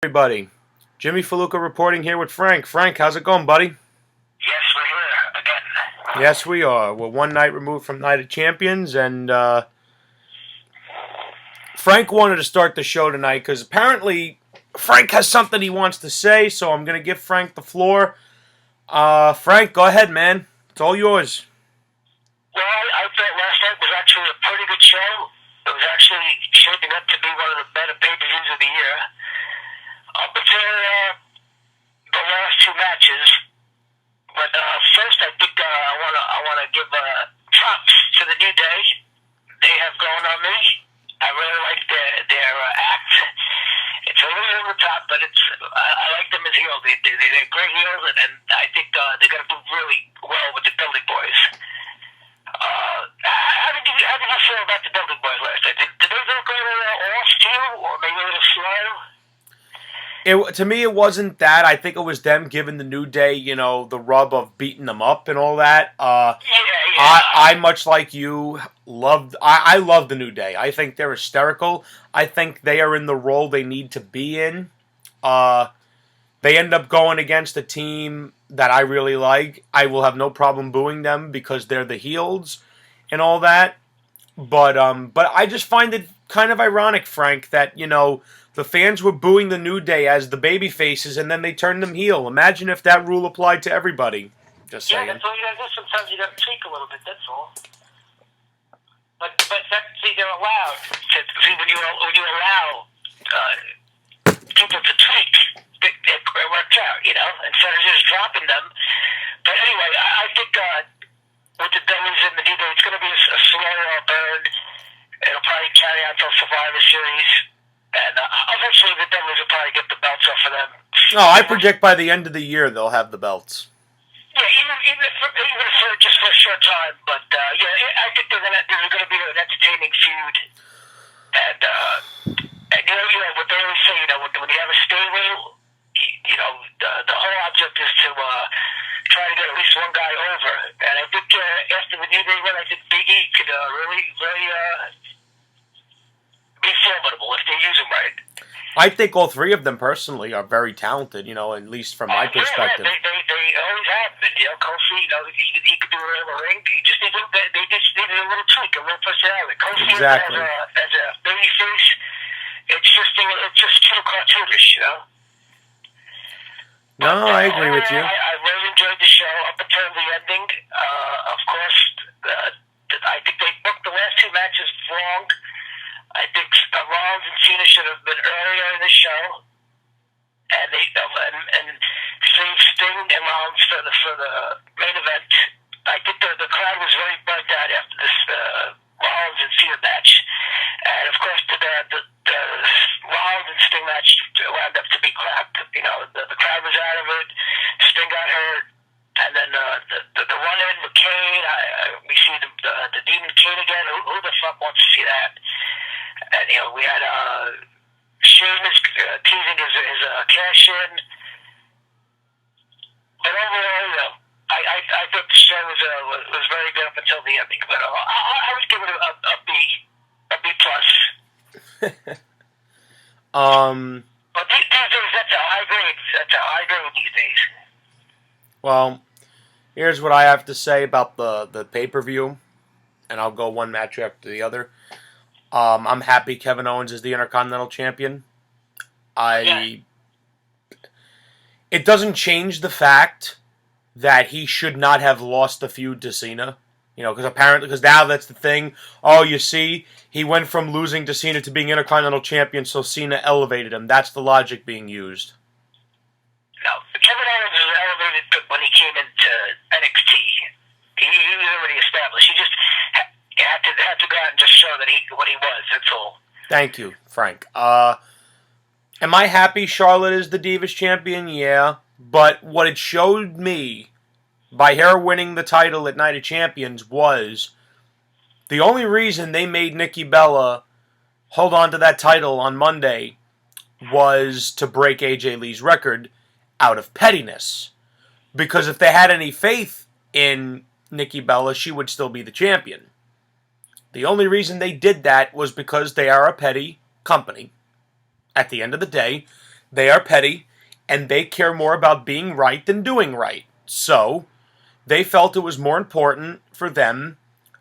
Everybody, Jimmy Faluca reporting here with Frank. Frank, how's it going, buddy? Yes, we're here again. Yes, we are. We're one night removed from Night of Champions, and Frank wanted to start the show tonight because apparently Frank has something he wants to say, so I'm going to give Frank the floor. Frank, go ahead, man. It's all yours. Well, I thought last night was actually a pretty good show. It was actually shaping up to be one of the better pay-per-views of the year. Up until the last two matches. But first, I think I wanna give props to the New Day. They have grown on me. I really like their act. It's a little over the top, but I like them as heels. They're great heels, and I think they're going to do really well with the Dudley Boys. How did you feel about the Dudley Boys last night? Did they look a little off to you, or maybe a little slow? To me, it wasn't that. I think it was them giving the New Day, the rub of beating them up and all that. Yeah. I much like you, I love the New Day. I think they're hysterical. I think they are in the role they need to be in. They end up going against a team that I really like. I will have no problem booing them because they're the heels and all that. But I just find it kind of ironic, Frank, that, the fans were booing the New Day as the baby faces, and then they turned them heel. Imagine if that rule applied to everybody. Just saying. Yeah, that's all you gotta do. Sometimes you gotta tweak a little bit, that's all. But they're allowed. When you allow people to tweak, it works out, instead of just dropping them. But anyway, I think with the Dudleys and the New Day, it's going to be a slower burn. It'll probably carry on until Survivor Series. And eventually the Dudleys will probably get the belts off of them. No, I predict by the end of the year they'll have the belts. Yeah, even for just for a short time. But I think there's going to be an entertaining feud. And what they always say, when you have a stable, the whole object is to try to get at least one guy over. And I think after the New Day run, I think Big E could really be formidable if they use him right. I think all three of them personally are very talented, at least from my perspective. Yeah, they always have been. Kofi, he could do it in the ring. They just needed a little tweak, a little personality. Kofi Exactly. as a baby face, it's just too cartoonish, No, I agree with you. I really enjoyed the show up until the ending. Of course, I think they booked the last two matches wrong. I think Rollins and Cena should have been earlier in the show, and save Sting and Rollins for the main event. I think the crowd was very burnt out after this Rollins and Cena match, and of course the Rollins and Sting match wound up to be crap. The crowd was out of it. Sting got hurt. And then the run-in with Kane, we see the Demon Kane again. Who the fuck wants to see that? And, we had Sheamus teasing his cash-in. But overall, I thought the show was very good up until the ending. But I would give it a B. A B plus. But these days, that's a high grade. That's a high grade these days. Well, here's what I have to say about the pay-per-view, and I'll go one match after the other. I'm happy Kevin Owens is the Intercontinental Champion. It doesn't change the fact that he should not have lost the feud to Cena. Because now that's the thing. Oh, you see, he went from losing to Cena to being Intercontinental Champion, so Cena elevated him. That's the logic being used. No, Kevin Owens was elevated when he came into NXT. He was already established. He just had to go out and just show that what he was. That's all. Thank you, Frank. Am I happy Charlotte is the Divas Champion? Yeah. But what it showed me by her winning the title at Night of Champions was the only reason they made Nikki Bella hold on to that title on Monday was to break AJ Lee's record out of pettiness. Because if they had any faith in Nikki Bella, she would still be the champion. The only reason they did that was because they are a petty company. At the end of the day, They are petty, and they care more about being right than doing right. So, they felt it was more important for them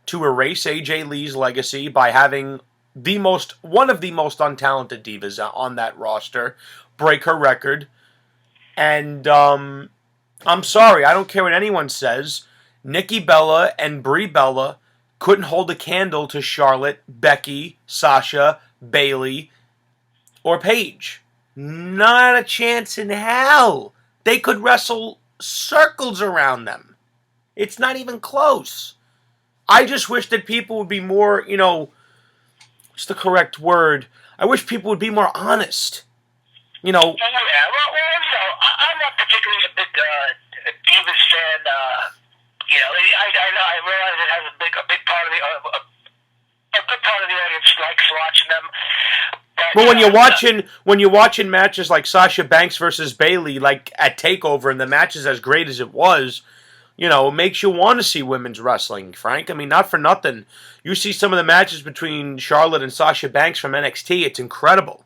to erase AJ Lee's legacy by having one of the most untalented divas on that roster break her record. And I'm sorry, I don't care what anyone says. Nikki Bella and Brie Bella couldn't hold a candle to Charlotte, Becky, Sasha, Bayley, or Paige. Not a chance in hell. They could wrestle circles around them. It's not even close. I just wish that people would be more, what's the correct word? I wish people would be more honest. Yeah, well, I'm not particularly a big Divas fan. I realize it has a big part of a good part of the audience likes watching them. Well, when you're watching matches like Sasha Banks versus Bayley, like at Takeover, and the match is as great as it was, it makes you want to see women's wrestling, Frank. I mean, not for nothing. You see some of the matches between Charlotte and Sasha Banks from NXT, it's incredible.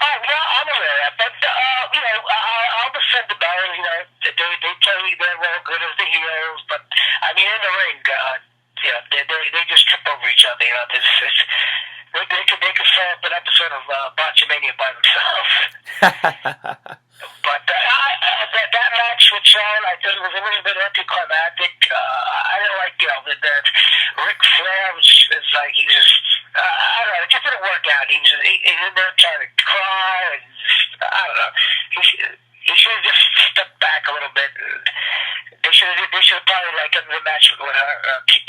Oh, yeah, I'm aware of that, but, I'll defend the Bellas, they tell me they're well good as the heroes, but, I mean, in the ring, they just trip over each other, they could set up an episode of Botchamania by themselves. But that match with Charlotte, I thought it was a little bit anticlimactic. I didn't like, the Ric Flair is like, he just, I don't know, it just didn't work out. He's in there trying to cry, and just, I don't know. He should have just stepped back a little bit. They should have probably ended the match with her,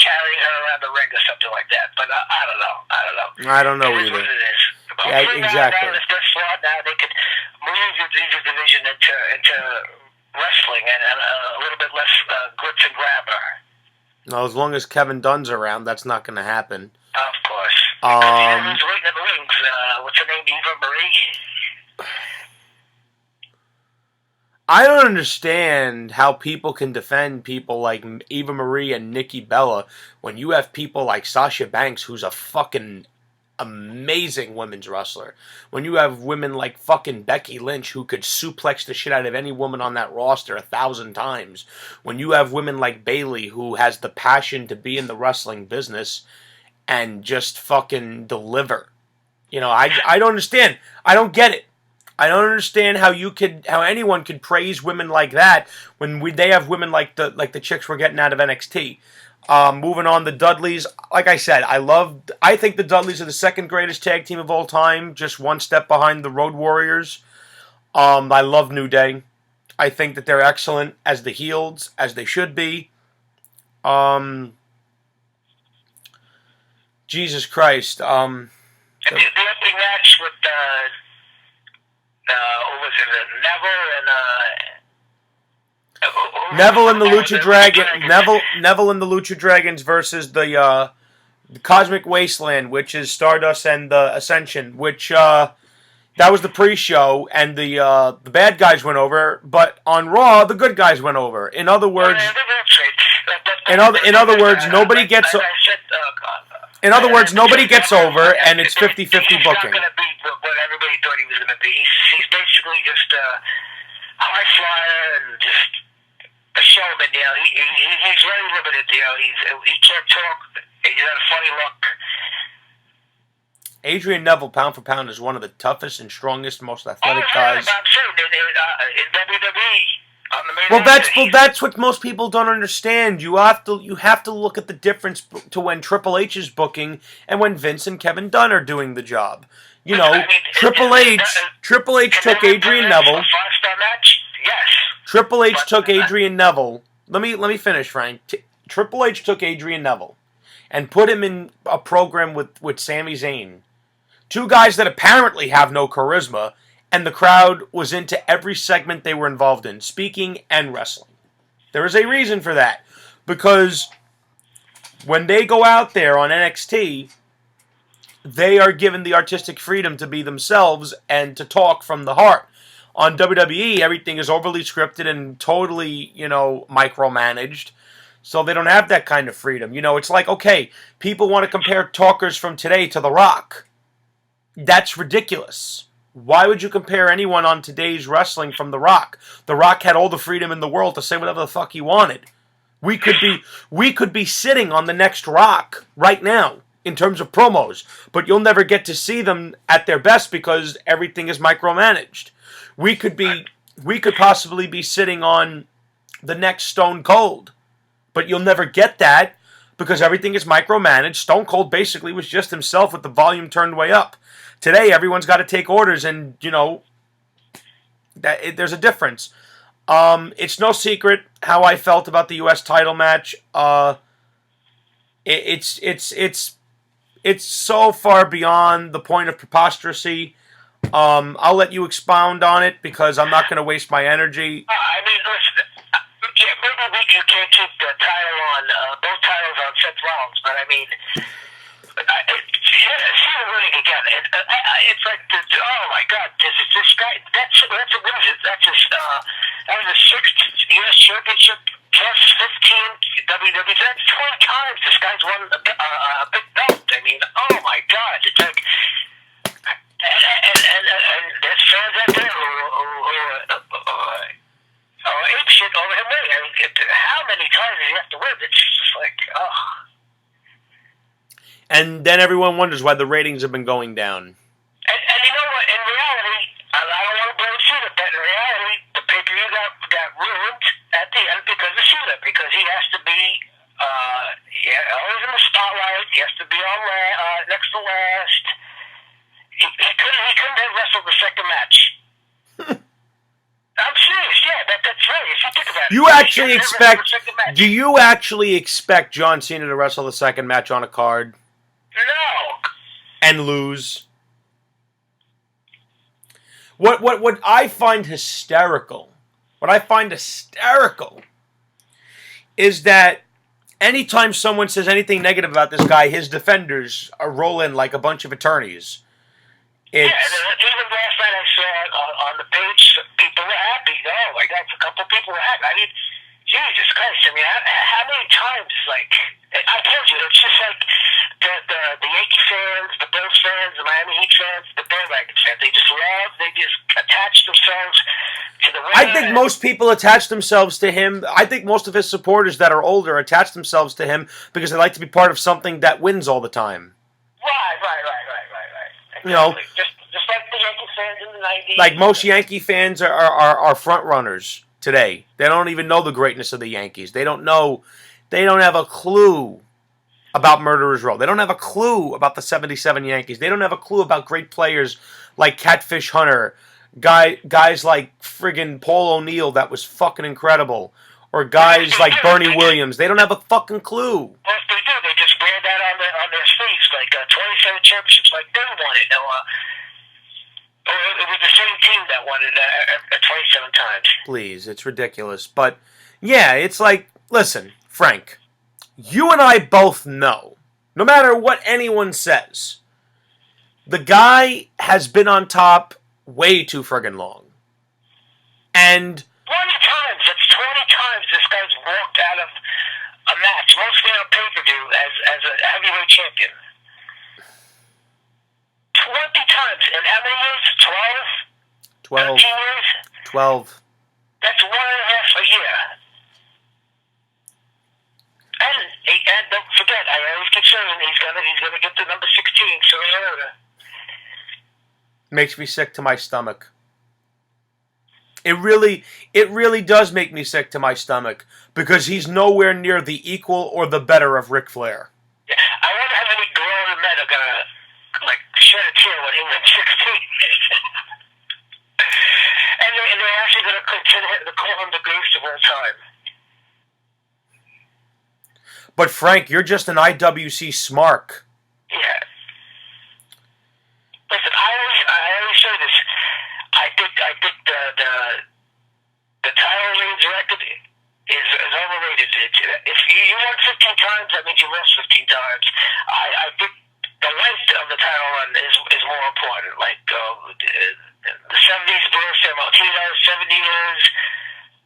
carrying her around the ring or something like that. But I don't know. I don't know either. It is either. what it is. Yeah, exactly. Now, if they're smart now, they could move the division into wrestling and a little bit less glitz and glamour. No, as long as Kevin Dunn's around, that's not going to happen. Of course. Who's waiting in the wings? What's her name? Eva Marie? I don't understand how people can defend people like Eva Marie and Nikki Bella when you have people like Sasha Banks, who's a fucking amazing women's wrestler. When you have women like fucking Becky Lynch, who could suplex the shit out of any woman on that roster 1,000 times. When you have women like Bayley, who has the passion to be in the wrestling business and just fucking deliver. I don't understand. I don't get it. I don't understand how anyone could praise women like that when they have women like the chicks we're getting out of NXT. Moving on, the Dudleys. Like I said, I think the Dudleys are the second greatest tag team of all time, just one step behind the Road Warriors. I love New Day. I think that they're excellent as the heels, as they should be. Jesus Christ. The opening match with what was it? Neville and the Lucha Dragon. Neville and the Lucha Dragons versus the Cosmic Wasteland, which is Stardust and the Ascension. Which that was the pre-show, and the bad guys went over, but on Raw the good guys went over. In other words, nobody gets. In other words, nobody gets over, and it's 50-50 booking. He's not going to be what everybody thought he was going to be. He's basically just a high flyer and just a showman. He's very limited. He can't talk. He's got a funny look. Adrian Neville, pound for pound, is one of the toughest and strongest, most athletic guys. I'm saying in WWE. Well, that's what most people don't understand. You have to look at the difference to when Triple H is booking and when Vince and Kevin Dunn are doing the job. Triple H took Adrian Neville. Yes. Triple H took Adrian Neville. Let me finish, Frank. Triple H took Adrian Neville and put him in a program with Sami Zayn. Two guys that apparently have no charisma. And the crowd was into every segment they were involved in, speaking and wrestling. There is a reason for that. Because when they go out there on NXT, they are given the artistic freedom to be themselves and to talk from the heart. On WWE, everything is overly scripted and totally, micromanaged. So they don't have that kind of freedom. It's like, okay, people want to compare talkers from today to The Rock. That's ridiculous. Why would you compare anyone on today's wrestling from The Rock? The Rock had all the freedom in the world to say whatever the fuck he wanted. We could be sitting on the next Rock right now in terms of promos, but you'll never get to see them at their best because everything is micromanaged. We could possibly be sitting on the next Stone Cold, but you'll never get that because everything is micromanaged. Stone Cold basically was just himself with the volume turned way up. Today, everyone's got to take orders, and there's a difference. It's no secret how I felt about the U.S. title match. It's so far beyond the point of preposterousy. I'll let you expound on it because I'm not going to waste my energy. I mean, listen, maybe you can't keep the title on both titles on Seth Rollins, but I mean. See the winning again. It's like, oh my God, this guy. That's a win. That was the 6th U.S. Championship, plus 15 WWE. That's 20 times this guy's won a big belt. I mean, oh my God, it's like, and there's fans out there who ape shit over him winning. I mean, how many times does he have to win? It's just like, oh. And then everyone wonders why the ratings have been going down. And you know what? In reality, I don't want to blame Cena, but in reality, the pay-per-view got ruined at the end because of Cena. Because he has to be always in the spotlight. He has to be on next to last. He couldn't have wrestled the second match. I'm serious. Yeah, that's right. If you think about it, do you actually expect John Cena to wrestle the second match on a card? No. And lose. What I find hysterical, is that anytime someone says anything negative about this guy, his defenders roll in like a bunch of attorneys. Yeah, even last night I saw on the page, people were happy. Oh my God, a couple people were happy. I mean, Jesus Christ! I mean, how many times? Like, I told you, it's just like the Yankee fans, the Bills fans, the Miami Heat fans, the bandwagon fans. They just attach themselves to the winner. I think most people attach themselves to him. I think most of his supporters that are older attach themselves to him because they like to be part of something that wins all the time. Right. Exactly. You know, just like the Yankee fans in the 90s. Like most Yankee fans are front runners today. They don't even know the greatness of the Yankees. They don't have a clue about Murderers Row. They don't have a clue about the 77 Yankees. They don't have a clue about great players like Catfish Hunter, guys like friggin' Paul O'Neill that was fucking incredible, or guys like Bernie Williams. They don't have a fucking clue. Well, if they do, they just wear that on their sleeves, like 27 championships, like they won it. It was the same team that won it 27 times. Please, it's ridiculous. But, yeah, it's like, listen, Frank, you and I both know, no matter what anyone says, the guy has been on top way too friggin' long. And 20 times. That's 20 times this guy's walked out of a match, mostly on a pay-per-view, as a heavyweight champion. 20 times. In how many years? 12? 12. 13 years? 12. That's 1.5 a year. And don't forget, I always keep saying he's gonna get to number 16 sooner or later. Makes me sick to my stomach. It really does make me sick to my stomach because he's nowhere near the equal or the better of Ric Flair. Yeah, I wonder how many grown men are gonna shed a tear when he wins 16. and they're actually gonna consider him to call him the greatest of all time. But Frank, you're just an IWC smark. Yeah. Listen, I always say this. I think the title reigns record is overrated. If you won 15 times, that means you lost 15 times. I think the length of the title run is more important. Like the 70s, Bruce Sammartino, 7 years.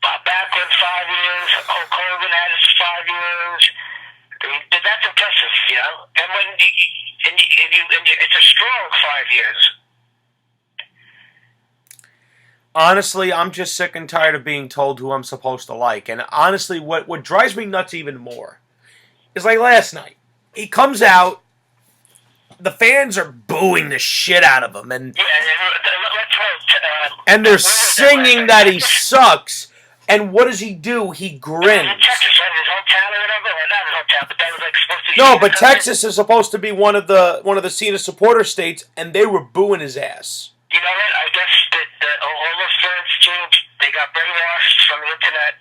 Bob Backlund, 5 years. Hulk Hogan had it for 5 years. I mean, that's impressive, you know. And when it's a strong 5 years. Honestly, I'm just sick and tired of being told who I'm supposed to like. And honestly, what drives me nuts even more is like last night. He comes out, the fans are booing the shit out of him, Yeah, let's vote. and they're Where was that last singing night? that he sucks. And what does he do? He In grins. Texas, right? His hometown or whatever, or not his hometown, but that was like supposed to be. No, but Texas is supposed to be one of the Cena supporter states, and they were booing his ass. You know what? I guess that all those fans changed. They got brainwashed from the internet,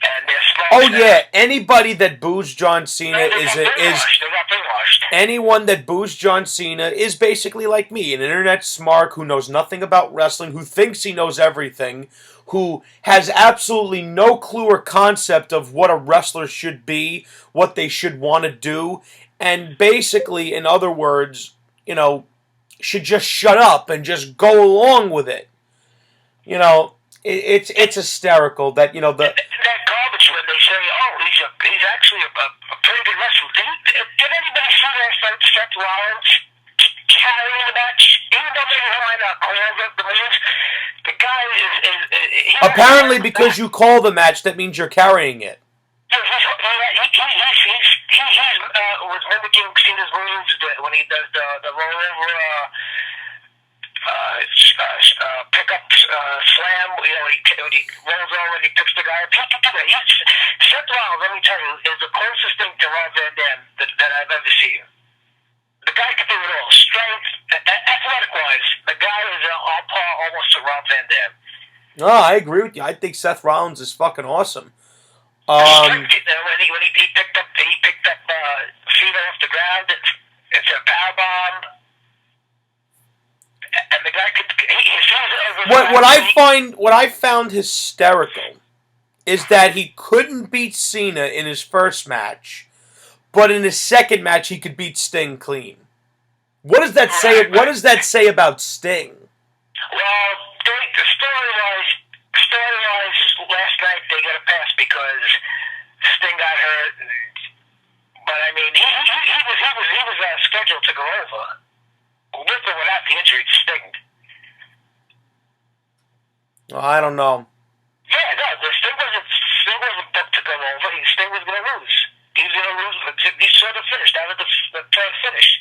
and they're smart. Oh yeah, anybody that boos John Cena They is got brainwashed. anyone that boos John Cena is basically like me, an internet smark who knows nothing about wrestling, who thinks he knows everything, who has absolutely no clue or concept of what a wrestler should be, what they should want to do, and basically, in other words, should just shut up and just go along with it. It's hysterical that the That garbage when they say, "Oh, he's actually a pretty good wrestler." Did anybody see last night Seth Rollins carrying the match? Even though maybe he might not call the moves, the guy is apparently because you call the match, that means you're carrying it. He was mimicking Cena's moves when he does the rollover pickup slam. When he rolls over and he picks the guy up. Seth Rollins, let me tell you, is the closest thing to Rob Van Dam that I've ever seen. The guy can do it all. Strength, athletic-wise, the guy is on par almost to Rob Van Dam. No, I agree with you. I think Seth Rollins is fucking awesome. When he picked up Cena off the ground, it's a power bomb, and the guy could. What I found hysterical is that he couldn't beat Cena in his first match, but in his second match he could beat Sting clean. What does that say? What does that say about Sting? Well, story-wise, last night they got a pass because Sting got hurt. But I mean, he was scheduled to go over with or without the injury to Sting. I don't know. Yeah, no, Sting wasn't booked to go over. Sting was going to lose. He was going to lose. He saw the finish. That was the third finish.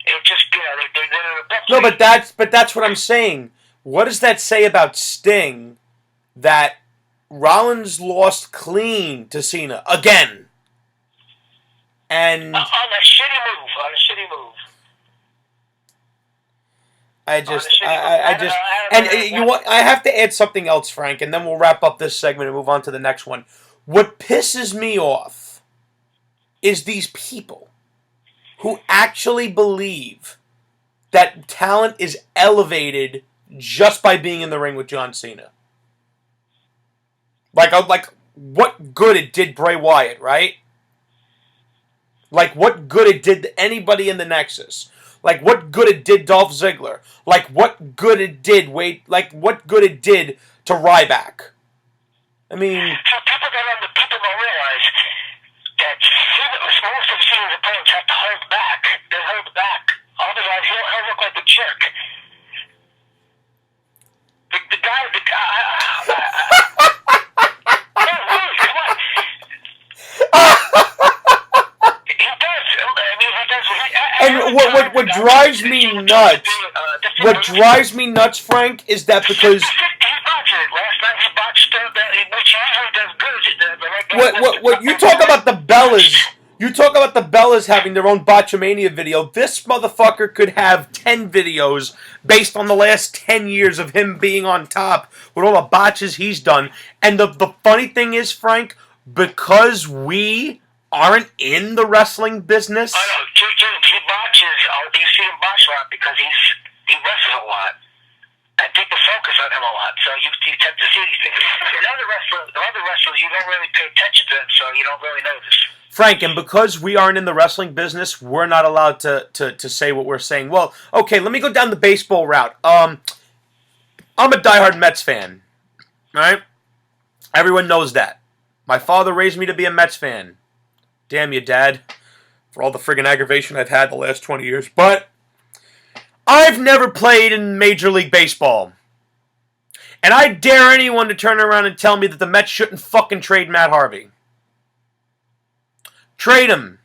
It just they did it abruptly. No, but that's what I'm saying. What does that say about Sting that Rollins lost clean to Cena again? And on a shitty move. I have to add something else, Frank, and then we'll wrap up this segment and move on to the next one. What pisses me off is these people who actually believe that talent is elevated just by being in the ring with John Cena. Like what good it did Bray Wyatt, right? Like what good it did to anybody in the Nexus. Like what good it did Dolph Ziggler. Like what good it did what good it did to Ryback. I mean, people don't realize that most of Cena's opponents have to hold back. They hold back. Otherwise, he'll look like a jerk. The guy. No, really, come on. He does. I mean, he does. And what drives me nuts? What drives me nuts, Frank, is that because last night he botched which usually does good. What you talk about the Bellas. You talk about the Bellas having their own Botchamania video. This motherfucker could have 10 videos based on the last 10 years of him being on top with all the botches he's done. And the funny thing is, Frank, because we aren't in the wrestling business. I know, he botches. You see him botch a lot because he wrestles a lot. And people focus on him a lot, so you tend to see these things. In other wrestlers, you don't really pay attention to them, so you don't really notice. Frank, and because we aren't in the wrestling business, we're not allowed to say what we're saying. Well, okay, let me go down the baseball route. I'm a diehard Mets fan, right? Everyone knows that. My father raised me to be a Mets fan. Damn you, Dad, for all the friggin' aggravation I've had the last 20 years. But I've never played in Major League Baseball. And I dare anyone to turn around and tell me that the Mets shouldn't fucking trade Matt Harvey. Trade him.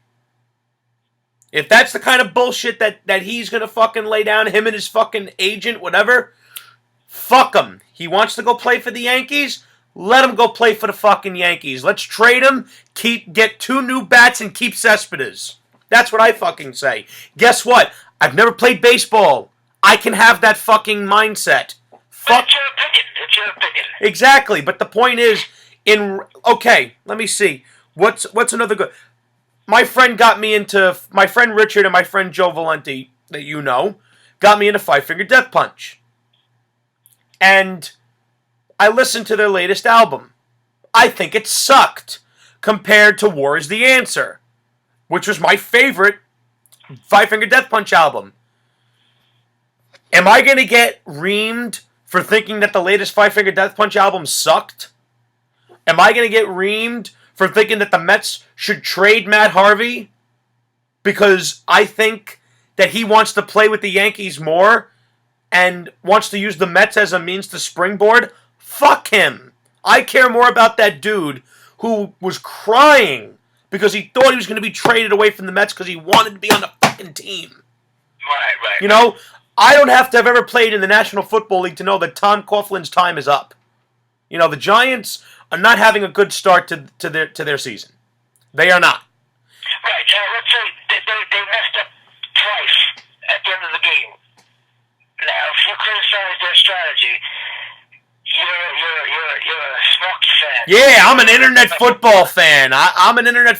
If that's the kind of bullshit that he's going to fucking lay down, him and his fucking agent, whatever, fuck him. He wants to go play for the Yankees? Let him go play for the fucking Yankees. Let's trade him, get 2 new bats, and keep Cespedes. That's what I fucking say. Guess what? I've never played baseball. I can have that fucking mindset. Fuck. It's your opinion. It's your opinion. Exactly, but the point is, okay, let me see. What's another good? My friend Richard and my friend Joe Valenti, that you know, got me into Five Finger Death Punch. And I listened to their latest album. I think it sucked compared to War is the Answer, which was my favorite Five Finger Death Punch album. Am I going to get reamed for thinking that the latest Five Finger Death Punch album sucked? Am I going to get reamed for thinking that the Mets should trade Matt Harvey because I think that he wants to play with the Yankees more and wants to use the Mets as a means to springboard? Fuck him. I care more about that dude who was crying because he thought he was going to be traded away from the Mets because he wanted to be on the fucking team. Right. You know, I don't have to have ever played in the National Football League to know that Tom Coughlin's time is up. You know, the Giants are not having a good start to their season. They are not. Right. Let's say they messed up twice at the end of the game. Now, if you criticize their strategy, you're a smoky fan. Yeah, I'm an internet football fan. I'm an internet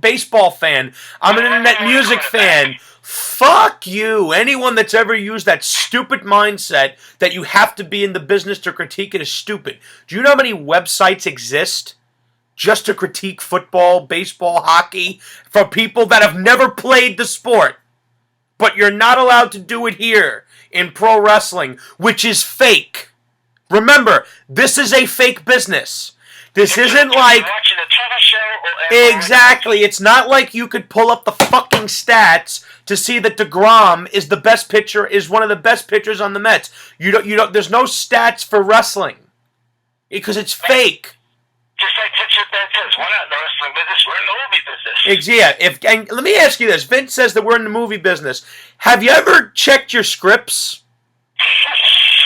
baseball fan. I'm an internet music fan. Fuck you. Anyone that's ever used that stupid mindset that you have to be in the business to critique it is stupid. Do you know how many websites exist just to critique football, baseball, hockey for people that have never played the sport? But you're not allowed to do it here in pro wrestling, which is fake. Remember, this is a fake business. This isn't like... watching a TV show exactly. It's not like you could pull up the fucking stats to see that DeGrom is the best pitcher, is one of the best pitchers on the Mets. You don't. There's no stats for wrestling because it's fake. Just like Vince says, we're not in the wrestling business. We're in the movie business. Yeah. And let me ask you this: Vince says that we're in the movie business. Have you ever checked your scripts?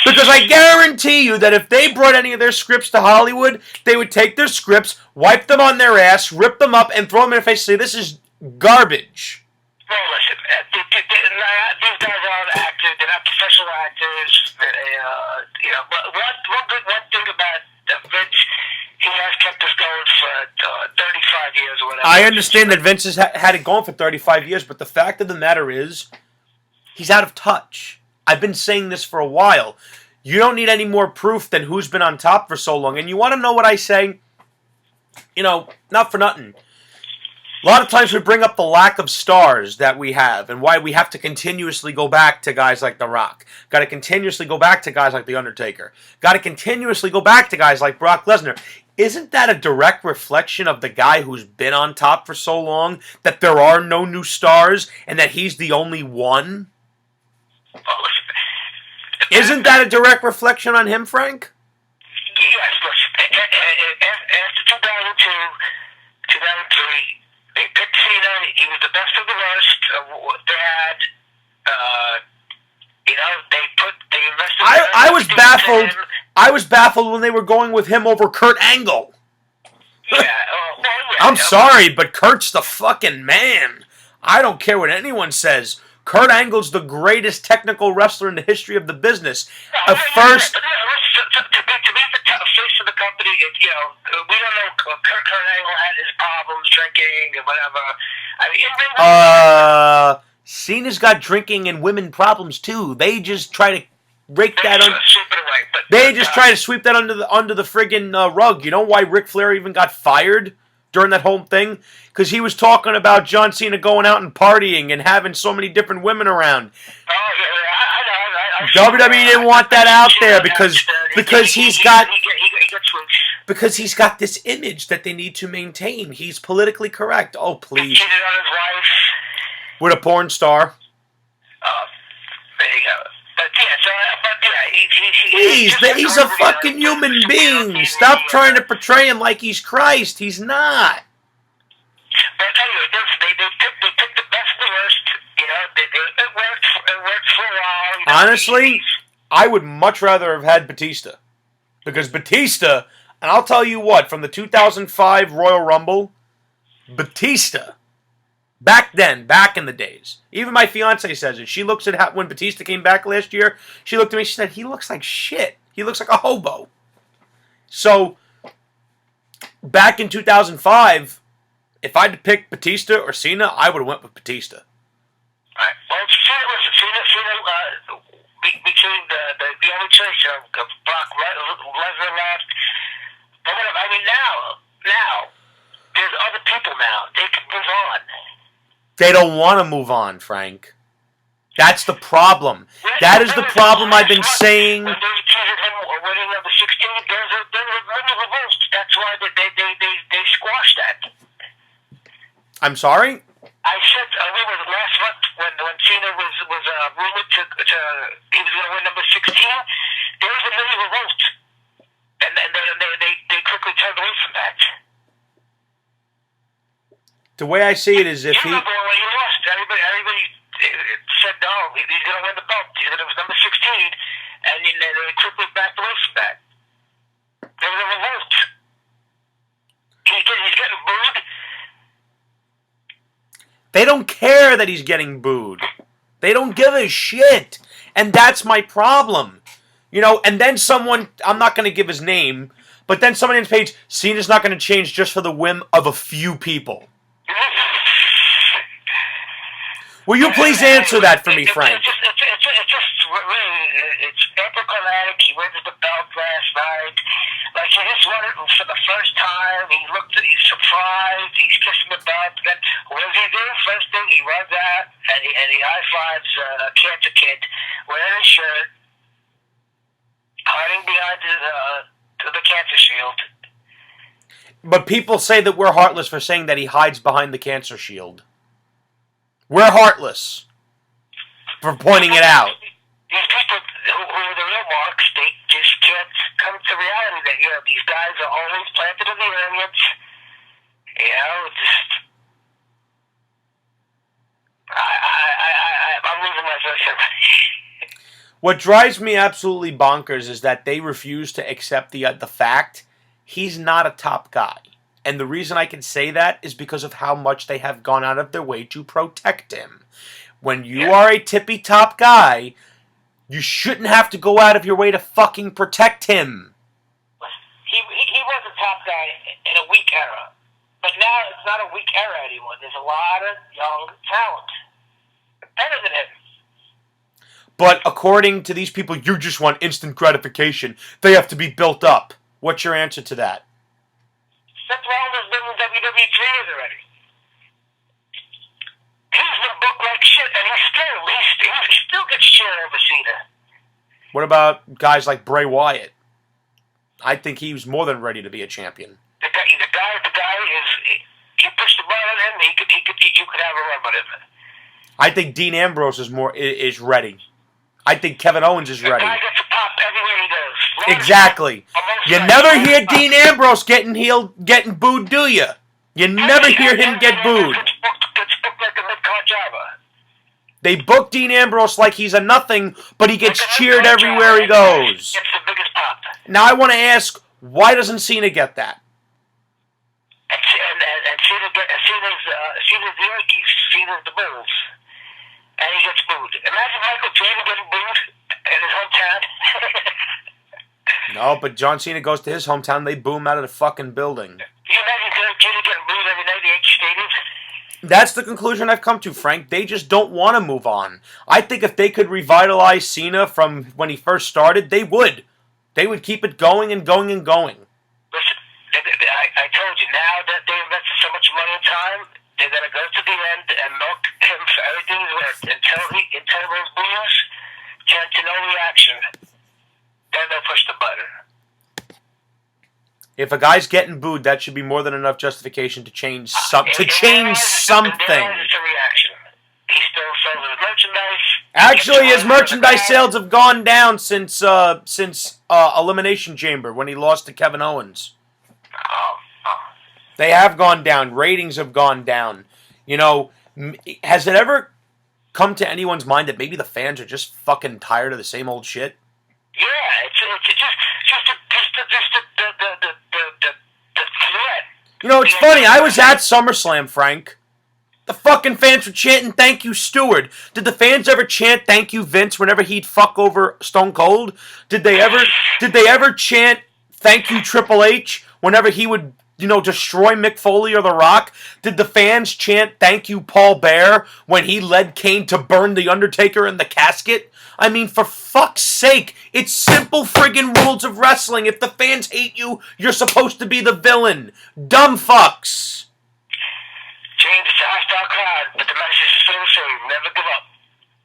Because I guarantee you that if they brought any of their scripts to Hollywood, they would take their scripts, wipe them on their ass, rip them up, and throw them in their face and say, this is garbage. Well, listen, these guys aren't actors. They're not professional actors. But one thing about Vince, he has kept us going for 35 years or whatever. I understand that Vince has had it going for 35 years, but the fact of the matter is, he's out of touch. I've been saying this for a while. You don't need any more proof than who's been on top for so long. And you want to know what I say? You know, not for nothing. A lot of times we bring up the lack of stars that we have and why we have to continuously go back to guys like The Rock. Got to continuously go back to guys like The Undertaker. Got to continuously go back to guys like Brock Lesnar. Isn't that a direct reflection of the guy who's been on top for so long, that there are no new stars and that he's the only one? Isn't that a direct reflection on him, Frank? Yes, listen. After 2002, 2003, they picked Cena. He was the best of the worst. They had, they invested. I was baffled. I was baffled when they were going with him over Kurt Angle. Yeah, I'm sorry, but Kurt's the fucking man. I don't care what anyone says. Kurt Angle's the greatest technical wrestler in the history of the business. To be the face of the company, we don't know. Kurt Angle had his problems drinking and whatever. I mean, Cena's got drinking and women problems too. They just try to rake that under. They just try to sweep that under the friggin' rug. You know why Ric Flair even got fired during that whole thing? Because he was talking about John Cena going out and partying and having so many different women around. I know. WWE didn't want that out there because he's got this image that they need to maintain. He's politically correct. Oh, please. He cheated on his wife. With a porn star. There you go. But yeah, but Please, he's a fucking human being. Stop trying to portray him like he's Christ. He's not. But anyway, they picked the best and the worst. You know, it worked for a while. You know, Honestly, I would much rather have had Batista. Because Batista, and I'll tell you what, from the 2005 Royal Rumble, Batista, back then, back in the days, even my fiance says it. She looks at when Batista came back last year, she looked at me, she said, he looks like shit. He looks like a hobo. So, back in 2005, if I had to pick Batista or Cena, I would have went with Batista. Right. Well, Cena became the only choice of Brock Lesnar left. But whatever, I mean, now, there's other people now. They can move on. They don't want to move on, Frank. That's the problem. That is the problem I've been saying. When they teased him winning number 16, there's a mini revolt. That's why they squashed that. I'm sorry? I said, last month when Cena was rumored he was going to win number 16, there was a mini revolt. And they quickly turned away from that. The way I see it is if he... You remember when he lost, everybody said, no, he's going to win the belt. He's going to be number 16. And they quickly backed away from that. There was a revolt. He's getting booed. They don't care that he's getting booed. They don't give a shit. And that's my problem. You know, and then someone, I'm not going to give his name, but then someone on his page, Cena's not going to change just for the whim of a few people. Will you please answer that for me, Frank? It's anticlimactic. He wins the belt last night. Like, he just won it for the first time. He's surprised. He's kissing the belt. Then what does he do? First thing, he runs out and he high-fives a cancer kid wearing a shirt, hiding behind the cancer shield. But people say that we're heartless for saying that he hides behind the cancer shield. We're heartless for pointing it out. These people who are the real marks, they just can't come to reality that, you know, these guys are always planted in the audience. You know, just... I'm losing my voice. What drives me absolutely bonkers is that they refuse to accept the fact he's not a top guy. And the reason I can say that is because of how much they have gone out of their way to protect him. When you are a tippy top guy, you shouldn't have to go out of your way to fucking protect him. He was a top guy in a weak era. But now it's not a weak era anymore. There's a lot of young talent. Better than him. But according to these people, you just want instant gratification. They have to be built up. What's your answer to that? Seth Rollins has been in WWE 3 years already. He's been booked like shit, and he still gets shit over Cena. What about guys like Bray Wyatt? I think he was more than ready to be a champion. The guy is. You push the button on him, you could have a run with him. I think Dean Ambrose is ready. I think Kevin Owens is ready. The guy gets a pop everywhere he goes. Exactly. You never hear Dean Ambrose getting booed, do you? You never hear him get booed. Gets booked like a mid-card jobber. They book Dean Ambrose like he's a nothing, but he gets cheered everywhere he goes. Gets the biggest pop. Now I want to ask, why doesn't Cena get that? And Cena's the Yankees. Cena's the Bulls. And he gets booed. Imagine Michael Jordan getting booed in his hometown. No, but John Cena goes to his hometown, they boo him out of the fucking building. Can you imagine Jordan getting booed every night at the Yankee Stadium? That's the conclusion I've come to, Frank. They just don't want to move on. I think if they could revitalize Cena from when he first started, they would. They would keep it going and going and going. Listen, I told you, now that they invested so much money and time, they're going to go to the end and milk him for everything he's worth until those boos turn to no reaction. Then they'll push the button. If a guy's getting booed, that should be more than enough justification to change something. It's a reaction. He still sells his merchandise. Actually, his merchandise sales have gone down since Elimination Chamber when he lost to Kevin Owens. They have gone down. Ratings have gone down. You know, has it ever come to anyone's mind that maybe the fans are just fucking tired of the same old shit? Yeah, it's the threat. You know, it's funny. I was at SummerSlam, Frank. The fucking fans were chanting, "Thank you, Stewart." Did the fans ever chant, "Thank you, Vince," whenever he'd fuck over Stone Cold? Did they ever chant, "Thank you, Triple H," whenever he would, destroy Mick Foley or The Rock? Did the fans chant, "Thank you, Paul Bear," when he led Kane to burn The Undertaker in the casket? I mean, for fuck's sake, it's simple friggin' rules of wrestling. If the fans hate you, you're supposed to be the villain. Dumb fucks. Change the hostile crowd, but the message is still the same. Never give up.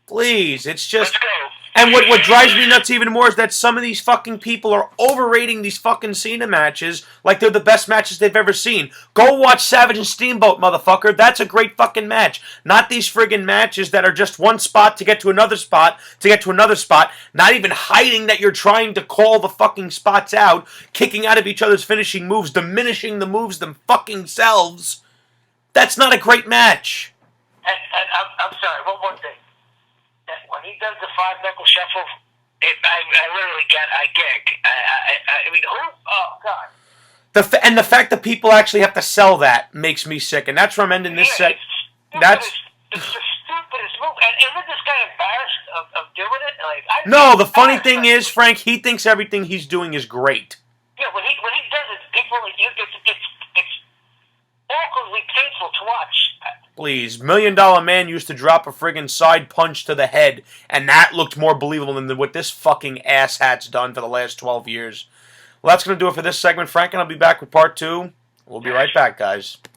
Please, it's just... Let's go. And what drives me nuts even more is that some of these fucking people are overrating these fucking Cena matches like they're the best matches they've ever seen. Go watch Savage and Steamboat, motherfucker. That's a great fucking match. Not these friggin' matches that are just one spot to get to another spot, to get to another spot, not even hiding that you're trying to call the fucking spots out, kicking out of each other's finishing moves, diminishing the moves them fucking selves. That's not a great match. And I'm sorry, one more thing. When he does the five knuckle shuffle, I literally gag. I mean, who? Oh God. And the fact that people actually have to sell that makes me sick, and that's where I'm ending this set. That's the stupidest move, and isn't this guy embarrassed of doing it? No, the funny thing is, Frank, he thinks everything he's doing is great. Yeah, when he does it, people it's awkwardly painful to watch. Please, $1 Million Man used to drop a friggin' side punch to the head, and that looked more believable than what this fucking asshat's done for the last 12 years. Well, that's going to do it for this segment, Frank, and I'll be back with part 2. We'll be right back, guys.